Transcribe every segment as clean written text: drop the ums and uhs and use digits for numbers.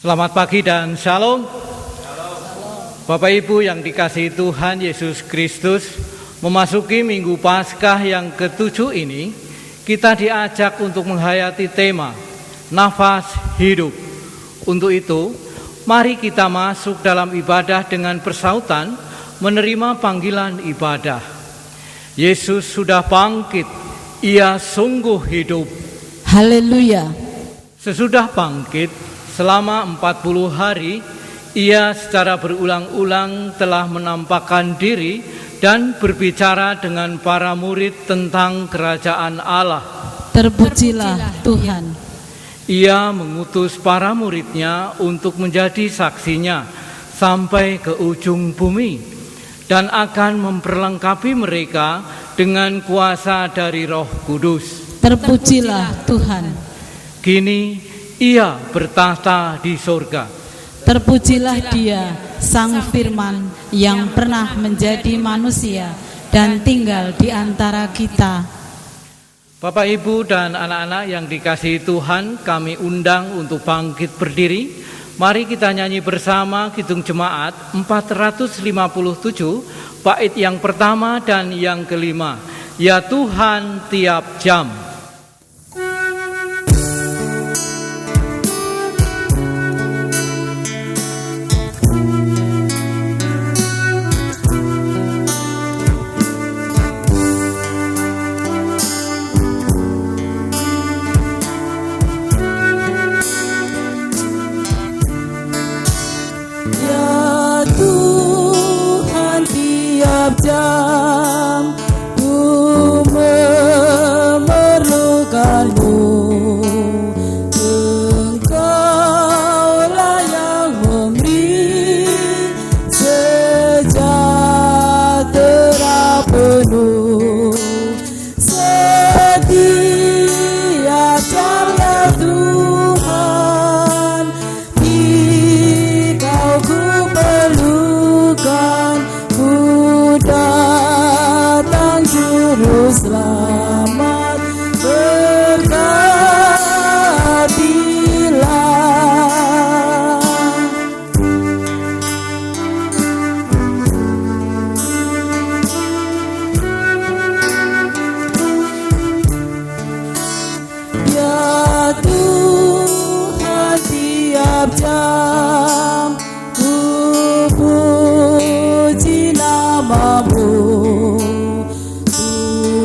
Selamat pagi dan shalom. Bapak Ibu yang dikasihi Tuhan Yesus Kristus, memasuki Minggu Paskah yang ke-7 ini, kita diajak untuk menghayati tema nafas hidup. Untuk itu, mari kita masuk dalam ibadah dengan persautan menerima panggilan ibadah. Yesus sudah bangkit, Ia sungguh hidup. Haleluya. Sesudah bangkit, selama 40 hari, Ia secara berulang-ulang telah menampakkan diri dan berbicara dengan para murid tentang kerajaan Allah. Terpujilah Tuhan. Ia mengutus para muridnya untuk menjadi saksinya sampai ke ujung bumi dan akan memperlengkapi mereka dengan kuasa dari Roh Kudus. Terpujilah Tuhan. Kini Ia bertahta di surga. Terpujilah Dia, Sang Firman yang pernah menjadi manusia dan tinggal di antara kita. Bapak, Ibu, dan anak-anak yang dikasihi Tuhan, kami undang untuk bangkit berdiri. Mari kita nyanyi bersama Kidung Jemaat 457, bait yang pertama dan yang kelima. Ya Tuhan tiap jam. Jam ku memerlukanmu, Engkaulah yang memberi sejahtera penuh. Setiap jamnya Tuhan, Engkau ku perlukan. Datang juru selamat, berkatilah. Ya Tuhan tiap jam ku puji namamu,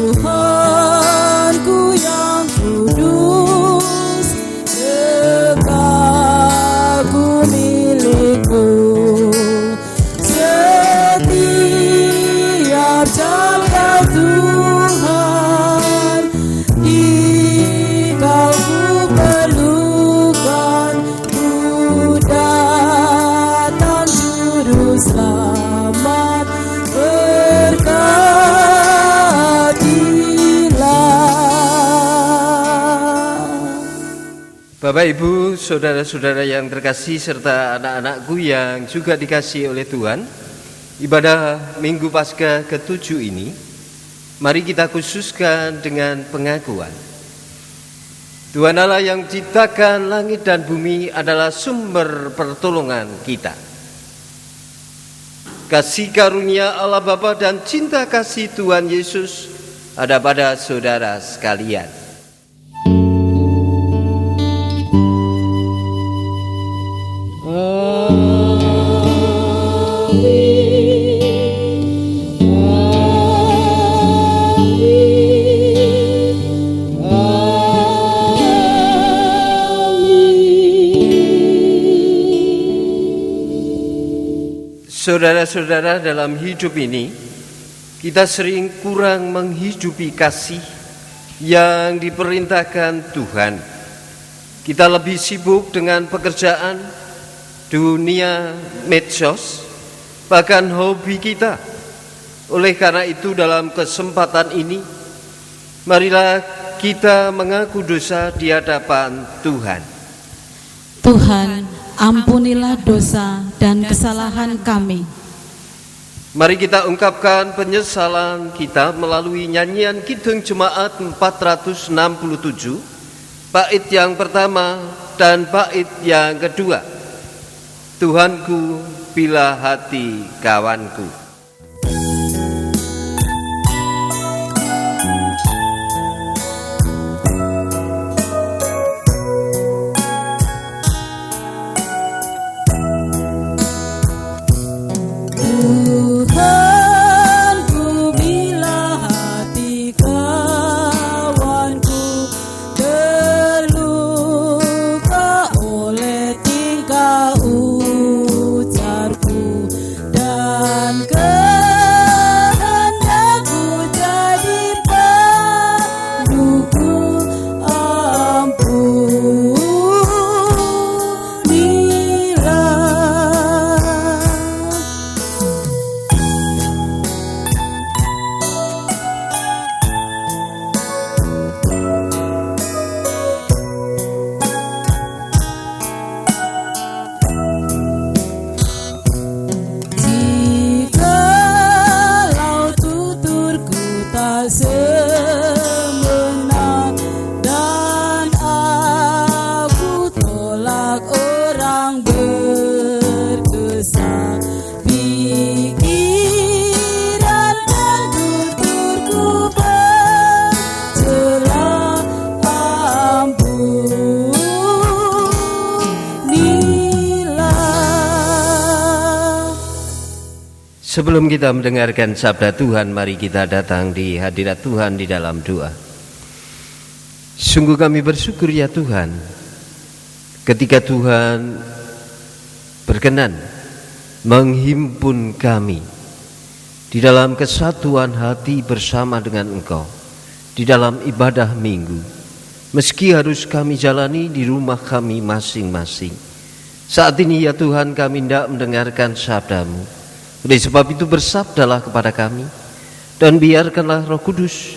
Tuhanku yang kudus, kekasihku milikku. Setiap jam ya Tuhan, Engkau ku perlukan. Ku datang juru selamat, Bapak, Ibu, saudara-saudara yang terkasih serta anak-anakku yang juga dikasihi oleh Tuhan, ibadah Minggu Paskah ke-7 ini mari kita khususkan dengan pengakuan. Tuhan Allah yang menciptakan langit dan bumi adalah sumber pertolongan kita. Kasih karunia Allah Bapa dan cinta kasih Tuhan Yesus ada pada saudara sekalian. Saudara-saudara, dalam hidup ini kita sering kurang menghidupi kasih yang diperintahkan Tuhan. Kita lebih sibuk dengan pekerjaan, dunia, medsos, bahkan hobi kita. Oleh karena itu dalam kesempatan ini, marilah kita mengaku dosa di hadapan Tuhan. Tuhan, ampunilah dosa dan kesalahan kami. Mari kita ungkapkan penyesalan kita melalui nyanyian Kidung Jemaat 467, bait yang pertama dan bait yang kedua. Tuhanku, pilah hati kawanku. Sebelum kita mendengarkan sabda Tuhan, mari kita datang di hadirat Tuhan di dalam doa. Sungguh kami bersyukur ya Tuhan, ketika Tuhan berkenan menghimpun kami di dalam kesatuan hati bersama dengan Engkau di dalam ibadah minggu, meski harus kami jalani di rumah kami masing-masing. Saat ini ya Tuhan, kami hendak mendengarkan sabda-Mu. Oleh sebab itu bersabdalah kepada kami, dan biarkanlah Roh Kudus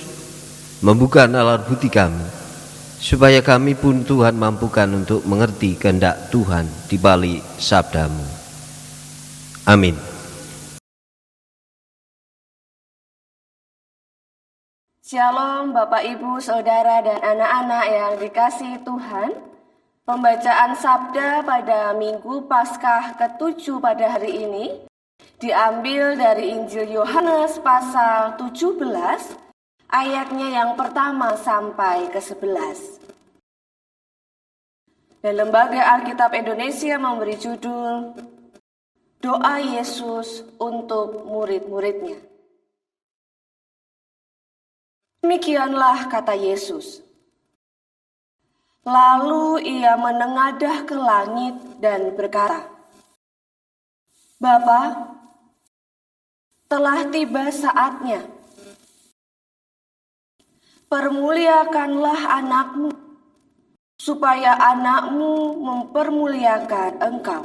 membuka nalar hati kami, supaya kami pun Tuhan mampukan untuk mengerti kehendak Tuhan di balik sabda-Mu. Amin. Shalom Bapak Ibu, Saudara dan anak-anak yang dikasihi Tuhan. Pembacaan sabda pada Minggu Paskah ke-7 pada hari ini diambil dari Injil Yohanes pasal 17 ayatnya yang pertama sampai ke-11. Dan Lembaga Alkitab Indonesia memberi judul Doa Yesus untuk murid-muridnya. Demikianlah kata Yesus. Lalu ia menengadah ke langit dan berkata, Bapa, telah tiba saatnya. Permuliakanlah anakmu, supaya anakmu mempermuliakan engkau.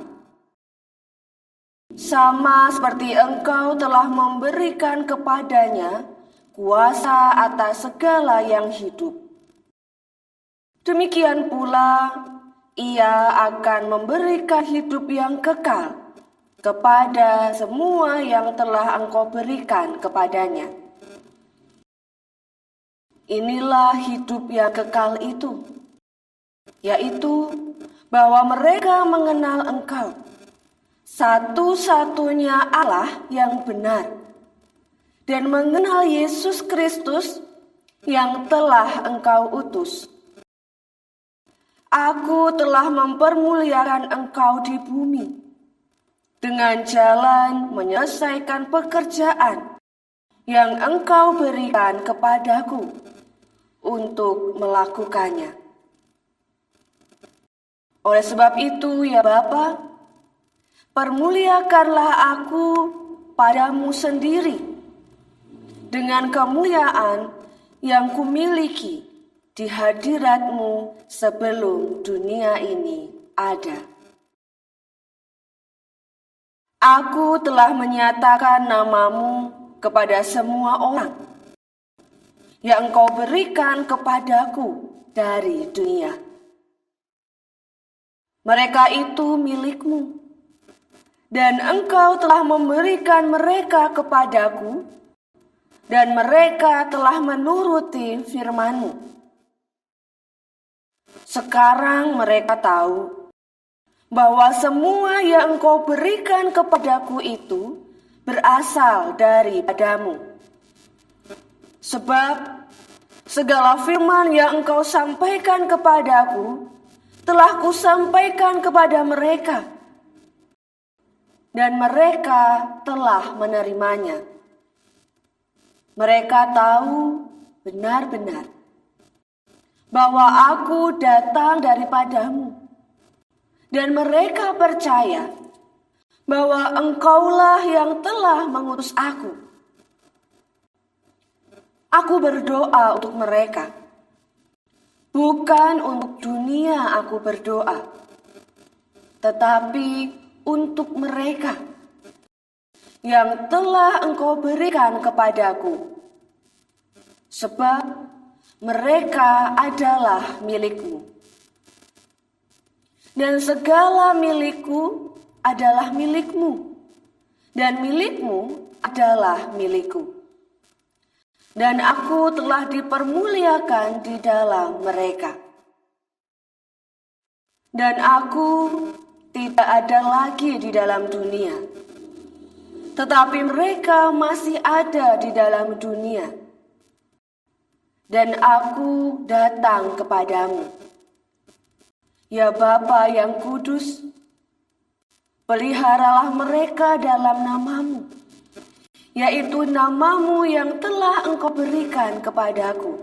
Sama seperti engkau telah memberikan kepadanya kuasa atas segala yang hidup. Demikian pula, ia akan memberikan hidup yang kekal kepada semua yang telah engkau berikan kepadanya. Inilah hidup yang kekal itu, yaitu bahwa mereka mengenal engkau, satu-satunya Allah yang benar, dan mengenal Yesus Kristus yang telah engkau utus. Aku telah mempermuliakan engkau di bumi, dengan jalan menyelesaikan pekerjaan yang engkau berikan kepadaku untuk melakukannya. Oleh sebab itu ya Bapa, permuliakanlah aku padamu sendiri dengan kemuliaan yang kumiliki di hadirat-Mu sebelum dunia ini ada. Aku telah menyatakan nama-Mu kepada semua orang yang Engkau berikan kepadaku dari dunia. Mereka itu milik-Mu, dan Engkau telah memberikan mereka kepadaku, dan mereka telah menuruti firman-Mu. Sekarang mereka tahu bahwa semua yang Engkau berikan kepadaku itu berasal daripadamu. Sebab segala firman yang Engkau sampaikan kepadaku telah kusampaikan kepada mereka, dan mereka telah menerimanya. Mereka tahu benar-benar bahwa aku datang daripadamu, dan mereka percaya bahwa Engkaulah yang telah mengutus aku. Aku berdoa untuk mereka, bukan untuk dunia aku berdoa, tetapi untuk mereka yang telah Engkau berikan kepadaku, sebab mereka adalah milik-Mu. Dan segala milik-Ku adalah milik-Mu, dan milik-Mu adalah milik-Ku. Dan aku telah dipermuliakan di dalam mereka. Dan aku tidak ada lagi di dalam dunia, tetapi mereka masih ada di dalam dunia. Dan aku datang kepadamu. Ya Bapa yang kudus, peliharalah mereka dalam nama-Mu, yaitu nama-Mu yang telah Engkau berikan kepadaku,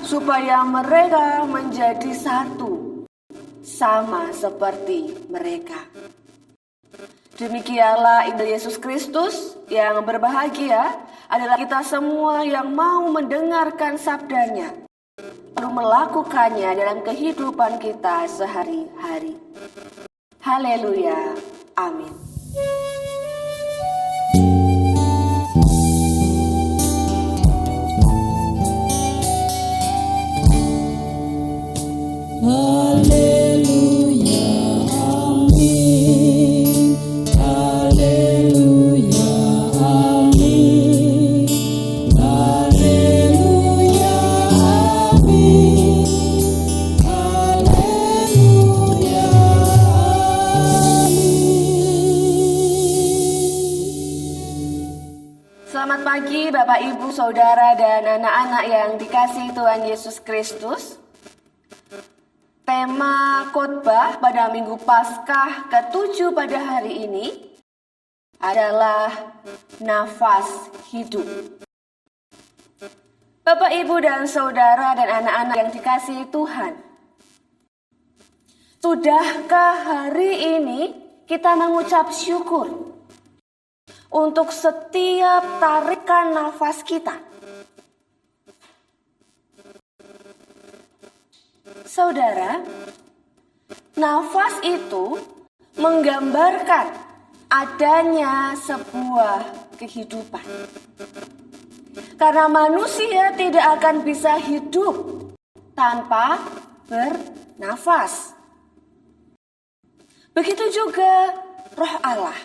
supaya mereka menjadi satu, sama seperti mereka. Demikianlah Injil Yesus Kristus. Yang berbahagia adalah kita semua yang mau mendengarkan sabdanya, lalu melakukannya dalam kehidupan kita sehari-hari. Haleluya. Amin. Haleluya, amin. Haleluya, amin. Haleluya, amin. Haleluya, amin. Selamat pagi Bapak, Ibu, Saudara, dan anak-anak yang dikasihi Tuhan Yesus Kristus. Tema khotbah pada Minggu Paskah ke-7 pada hari ini adalah nafas hidup. Bapak, Ibu, dan Saudara, dan anak-anak yang dikasihi Tuhan, sudahkah hari ini kita mengucap syukur untuk setiap tarikan nafas kita? Saudara, nafas itu menggambarkan adanya sebuah kehidupan. Karena manusia tidak akan bisa hidup tanpa bernafas. Begitu juga Roh Allah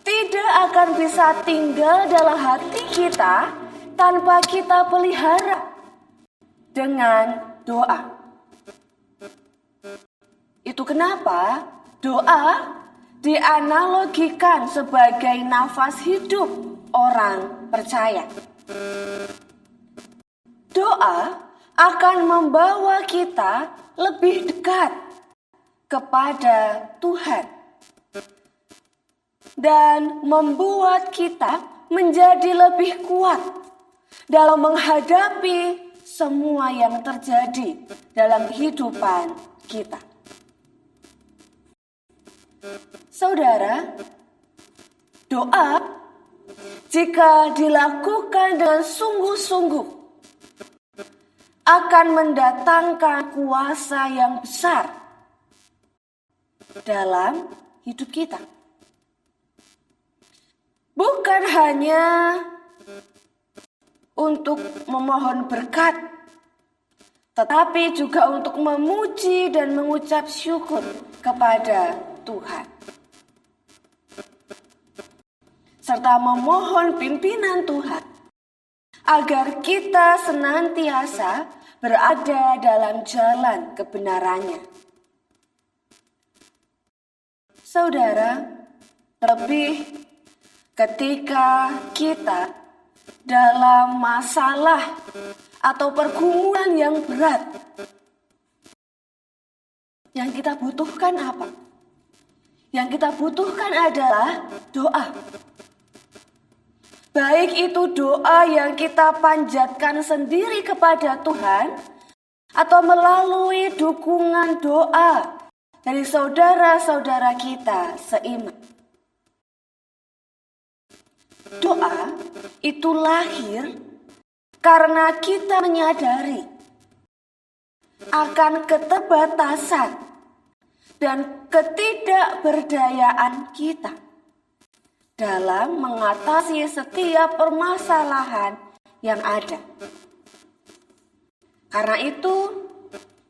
tidak akan bisa tinggal dalam hati kita tanpa kita pelihara dengan doa. Itu kenapa doa dianalogikan sebagai nafas hidup orang percaya. Doa akan membawa kita lebih dekat kepada Tuhan dan membuat kita menjadi lebih kuat dalam menghadapi semua yang terjadi dalam kehidupan kita. Saudara, doa jika dilakukan dengan sungguh-sungguh akan mendatangkan kuasa yang besar dalam hidup kita. Bukan hanya untuk memohon berkat, tetapi juga untuk memuji dan mengucap syukur kepada Tuhan, serta memohon pimpinan Tuhan agar kita senantiasa berada dalam jalan kebenarannya. Saudara, terlebih ketika kita dalam masalah atau pergumulan yang berat, yang kita butuhkan apa? Yang kita butuhkan adalah doa. Baik itu doa yang kita panjatkan sendiri kepada Tuhan, atau melalui dukungan doa dari saudara-saudara kita seiman. Doa itu lahir karena kita menyadari akan keterbatasan dan ketidakberdayaan kita dalam mengatasi setiap permasalahan yang ada. Karena itu,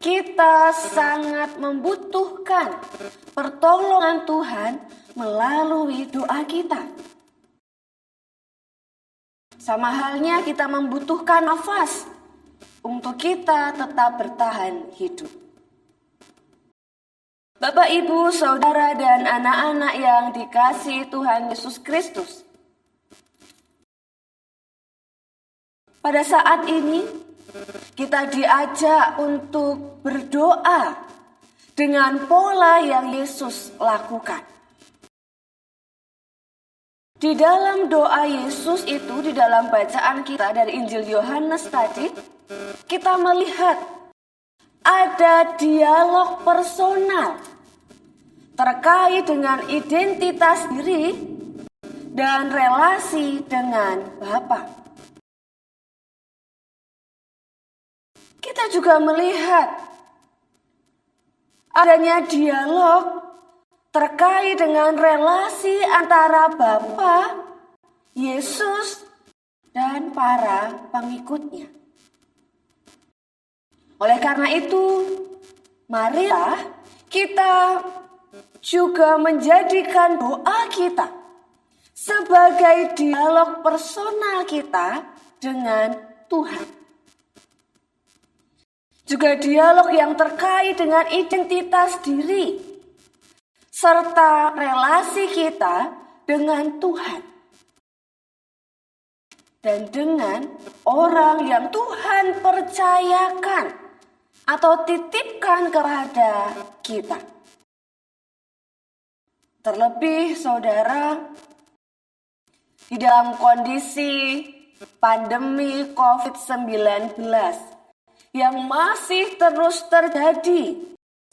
kita sangat membutuhkan pertolongan Tuhan melalui doa kita. Sama halnya kita membutuhkan nafas untuk kita tetap bertahan hidup. Bapak, Ibu, Saudara, dan anak-anak yang dikasihi Tuhan Yesus Kristus. Pada saat ini, kita diajak untuk berdoa dengan pola yang Yesus lakukan. Di dalam doa Yesus itu, di dalam bacaan kita dari Injil Yohanes tadi, kita melihat ada dialog personal terkait dengan identitas diri dan relasi dengan Bapa. Kita juga melihat adanya dialog terkait dengan relasi antara Bapa, Yesus, dan para pengikutnya. Oleh karena itu, marilah kita juga menjadikan doa kita sebagai dialog personal kita dengan Tuhan. Juga dialog yang terkait dengan identitas diri, serta relasi kita dengan Tuhan. Dan dengan orang yang Tuhan percayakan atau titipkan kepada kita. Terlebih saudara, di dalam kondisi pandemi COVID-19 yang masih terus terjadi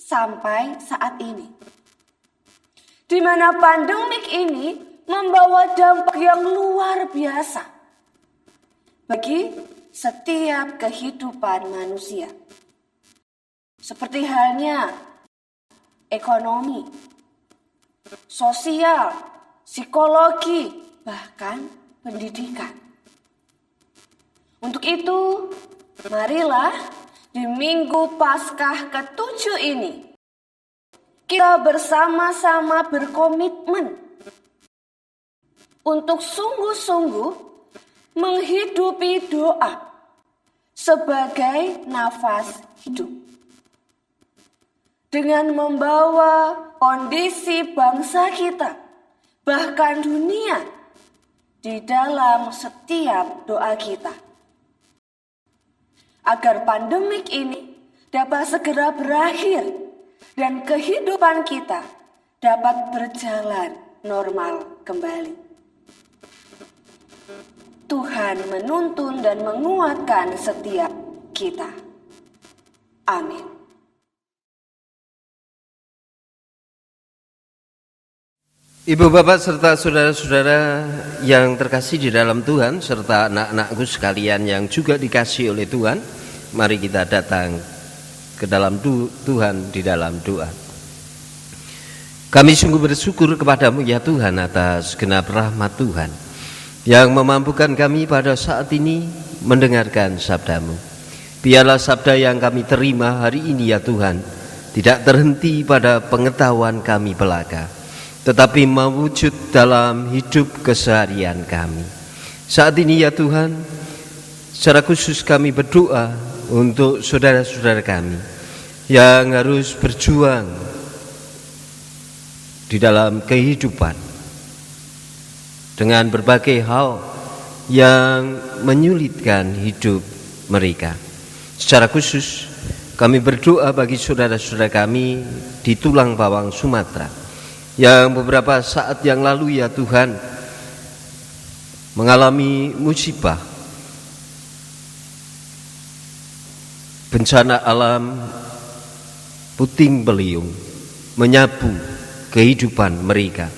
sampai saat ini, di mana pandemik ini membawa dampak yang luar biasa bagi setiap kehidupan manusia. Seperti halnya ekonomi, sosial, psikologi, bahkan pendidikan. Untuk itu, marilah di Minggu Paskah ke-7 ini, kita bersama-sama berkomitmen untuk sungguh-sungguh menghidupi doa sebagai nafas hidup. Dengan membawa kondisi bangsa kita, bahkan dunia, di dalam setiap doa kita. Agar pandemik ini dapat segera berakhir dan kehidupan kita dapat berjalan normal kembali. Tuhan menuntun dan menguatkan setiap kita. Amin. Ibu bapak serta saudara-saudara yang terkasih di dalam Tuhan, serta anak-anakku sekalian yang juga dikasihi oleh Tuhan, mari kita datang ke dalam Tuhan di dalam doa. Kami sungguh bersyukur kepadamu ya Tuhan atas genap rahmat Tuhan yang memampukan kami pada saat ini mendengarkan sabdamu. Biarlah sabda yang kami terima hari ini ya Tuhan tidak terhenti pada pengetahuan kami belaka, tetapi mewujud dalam hidup keseharian kami. Saat ini ya Tuhan, secara khusus kami berdoa untuk saudara-saudara kami yang harus berjuang di dalam kehidupan dengan berbagai hal yang menyulitkan hidup mereka. Secara khusus kami berdoa bagi saudara-saudara kami di Tulang Bawang, Sumatera, yang beberapa saat yang lalu ya Tuhan mengalami musibah, bencana alam puting beliung menyapu kehidupan mereka.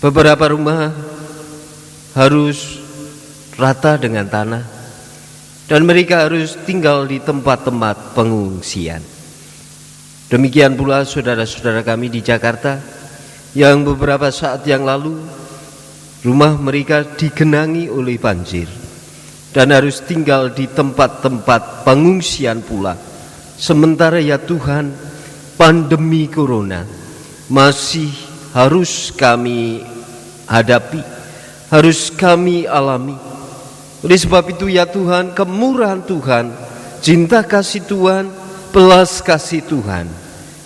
Beberapa rumah harus rata dengan tanah dan mereka harus tinggal di tempat-tempat pengungsian. Demikian pula saudara-saudara kami di Jakarta yang beberapa saat yang lalu rumah mereka digenangi oleh banjir dan harus tinggal di tempat-tempat pengungsian pula. Sementara ya Tuhan, pandemi corona masih harus kami hadapi, harus kami alami. Oleh sebab itu ya Tuhan, kemurahan Tuhan, cinta kasih Tuhan, belas kasih Tuhan,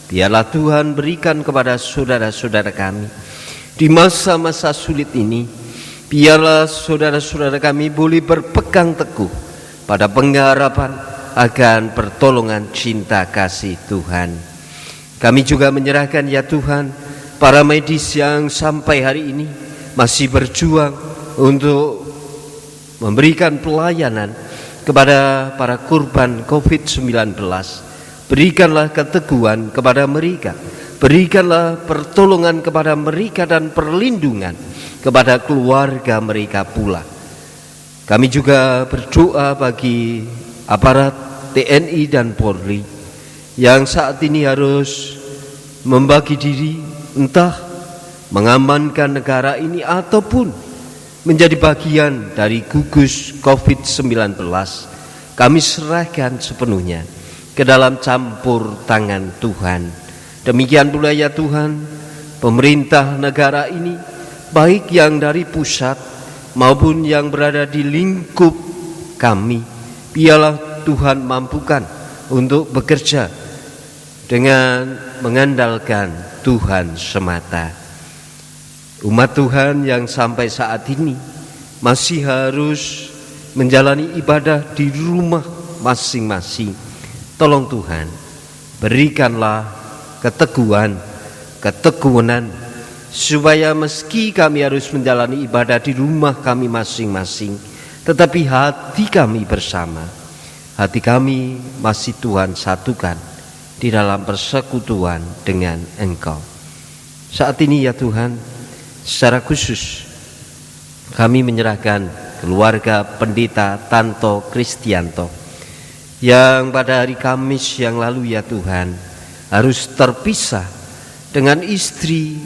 biarlah Tuhan berikan kepada saudara-saudara kami di masa-masa sulit ini. Biarlah saudara-saudara kami boleh berpegang teguh pada pengharapan akan pertolongan cinta kasih Tuhan. Kami juga menyerahkan ya Tuhan para medis yang sampai hari ini masih berjuang untuk memberikan pelayanan kepada para korban COVID-19. Berikanlah keteguhan kepada mereka, berikanlah pertolongan kepada mereka dan perlindungan kepada keluarga mereka pula. Kami juga berdoa bagi aparat TNI dan Polri yang saat ini harus membagi diri, entah mengamankan negara ini ataupun menjadi bagian dari gugus COVID-19. Kami serahkan sepenuhnya ke dalam campur tangan Tuhan. Demikian pula ya Tuhan, pemerintah negara ini, baik yang dari pusat maupun yang berada di lingkup kami, biarlah Tuhan mampukan untuk bekerja dengan mengandalkan Tuhan semata. Umat Tuhan yang sampai saat ini masih harus menjalani ibadah di rumah masing-masing. Tolong Tuhan, berikanlah keteguhan, ketekunan, supaya meski kami harus menjalani ibadah di rumah kami masing-masing, tetapi hati kami bersama, hati kami masih Tuhan satukan di dalam persekutuan dengan Engkau. Saat ini ya Tuhan, secara khusus kami menyerahkan keluarga Pendeta Tanto Kristianto yang pada hari Kamis yang lalu ya Tuhan harus terpisah dengan istri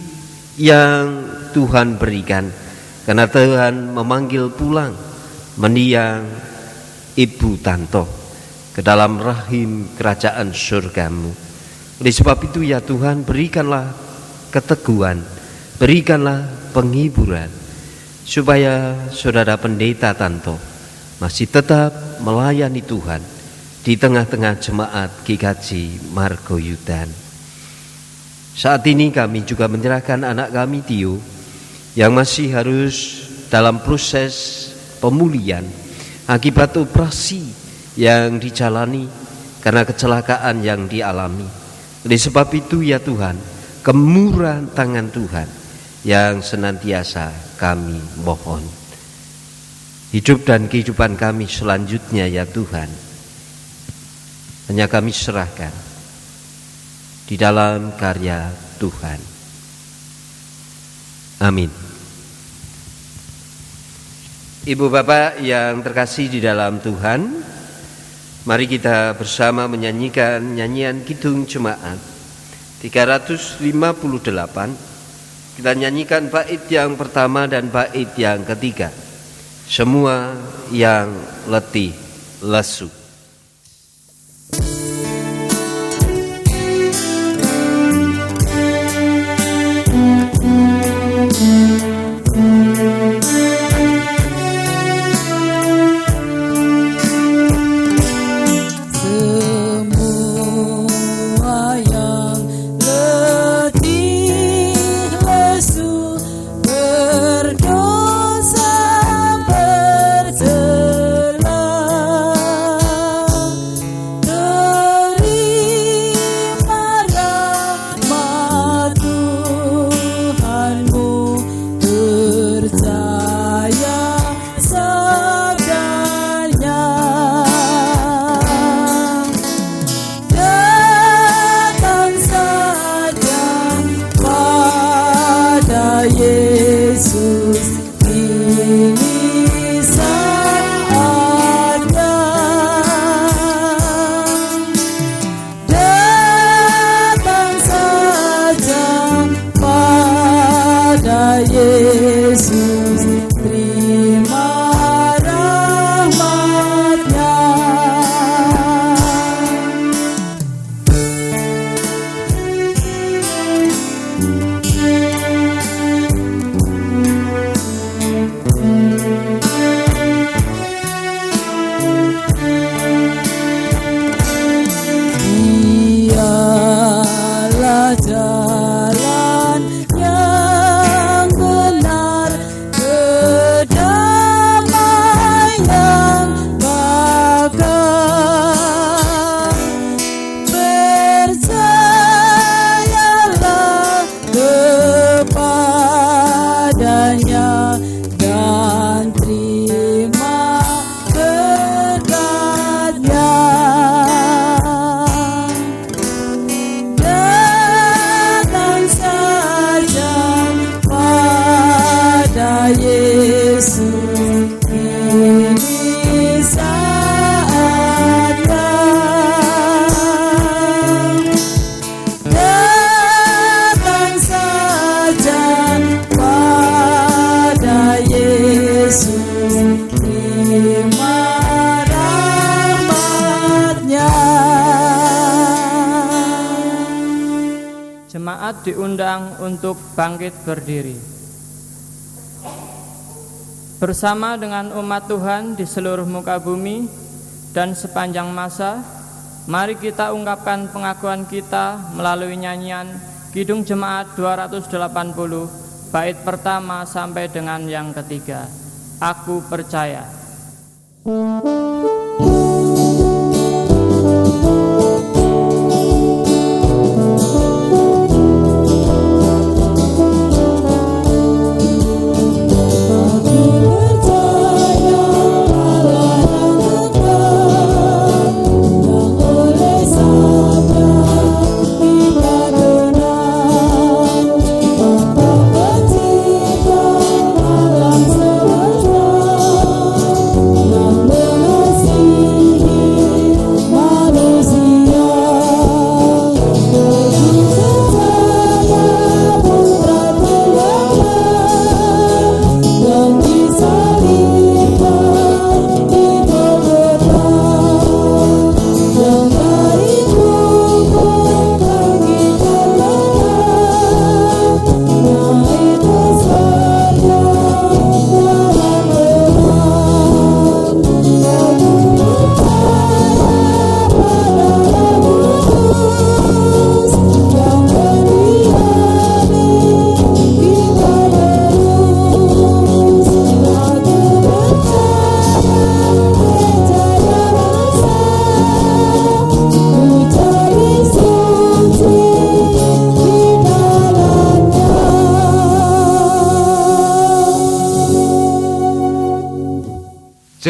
yang Tuhan berikan, karena Tuhan memanggil pulang mendiang Ibu Tanto ke dalam rahim kerajaan surgamu. Oleh sebab itu ya Tuhan, berikanlah keteguhan, berikanlah penghiburan, supaya saudara Pendeta Tanto masih tetap melayani Tuhan di tengah-tengah jemaat GKJ Margoyudan. Saat ini kami juga menyerahkan anak kami Tio yang masih harus dalam proses pemulihan akibat operasi yang dijalani karena kecelakaan yang dialami. Oleh sebab itu ya Tuhan, kemurahan tangan Tuhan yang senantiasa kami mohon. Hidup dan kehidupan kami selanjutnya ya Tuhan, hanya kami serahkan di dalam karya Tuhan. Amin. Ibu bapak yang terkasih di dalam Tuhan, mari kita bersama menyanyikan nyanyian Kidung Jemaat 358. Kita nyanyikan bait yang pertama dan bait yang ketiga. Semua yang letih lesu. Semua yang letih Jemaat diundang untuk bangkit berdiri. Bersama dengan umat Tuhan di seluruh muka bumi dan sepanjang masa, mari kita ungkapkan pengakuan kita melalui nyanyian Kidung Jemaat 280, bait pertama sampai dengan yang ketiga. Aku percaya.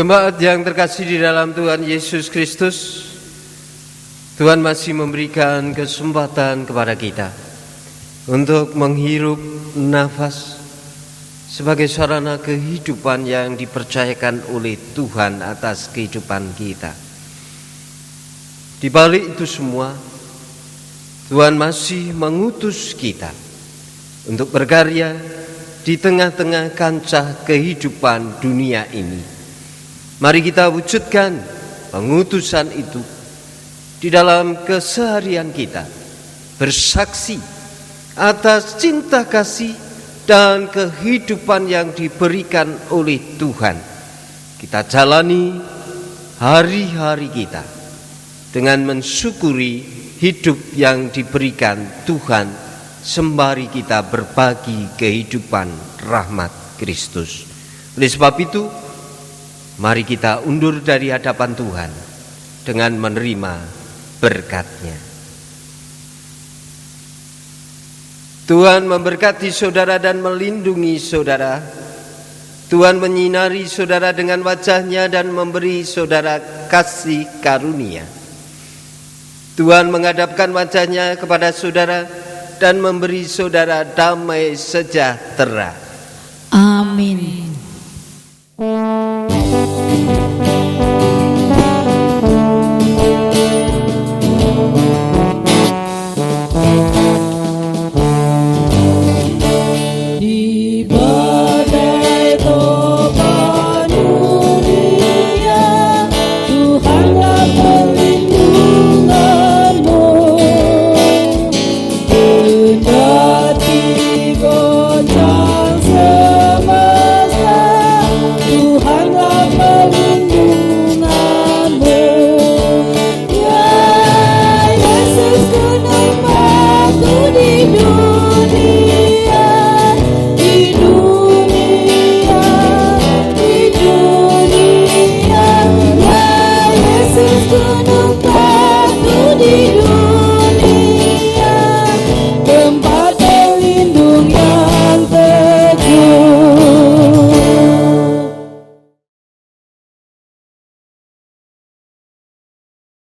Jemaat yang terkasih di dalam Tuhan Yesus Kristus, Tuhan masih memberikan kesempatan kepada kita untuk menghirup nafas sebagai sarana kehidupan yang dipercayakan oleh Tuhan atas kehidupan kita. Di balik itu semua, Tuhan masih mengutus kita untuk berkarya di tengah-tengah kancah kehidupan dunia ini. Mari kita wujudkan pengutusan itu di dalam keseharian kita, bersaksi atas cinta kasih dan kehidupan yang diberikan oleh Tuhan. Kita jalani hari-hari kita dengan mensyukuri hidup yang diberikan Tuhan sembari kita berbagi kehidupan rahmat Kristus. Oleh sebab itu, mari kita undur dari hadapan Tuhan dengan menerima berkat-Nya. Tuhan memberkati saudara dan melindungi saudara. Tuhan menyinari saudara dengan wajah-Nya dan memberi saudara kasih karunia. Tuhan menghadapkan wajah-Nya kepada saudara dan memberi saudara damai sejahtera. Amin.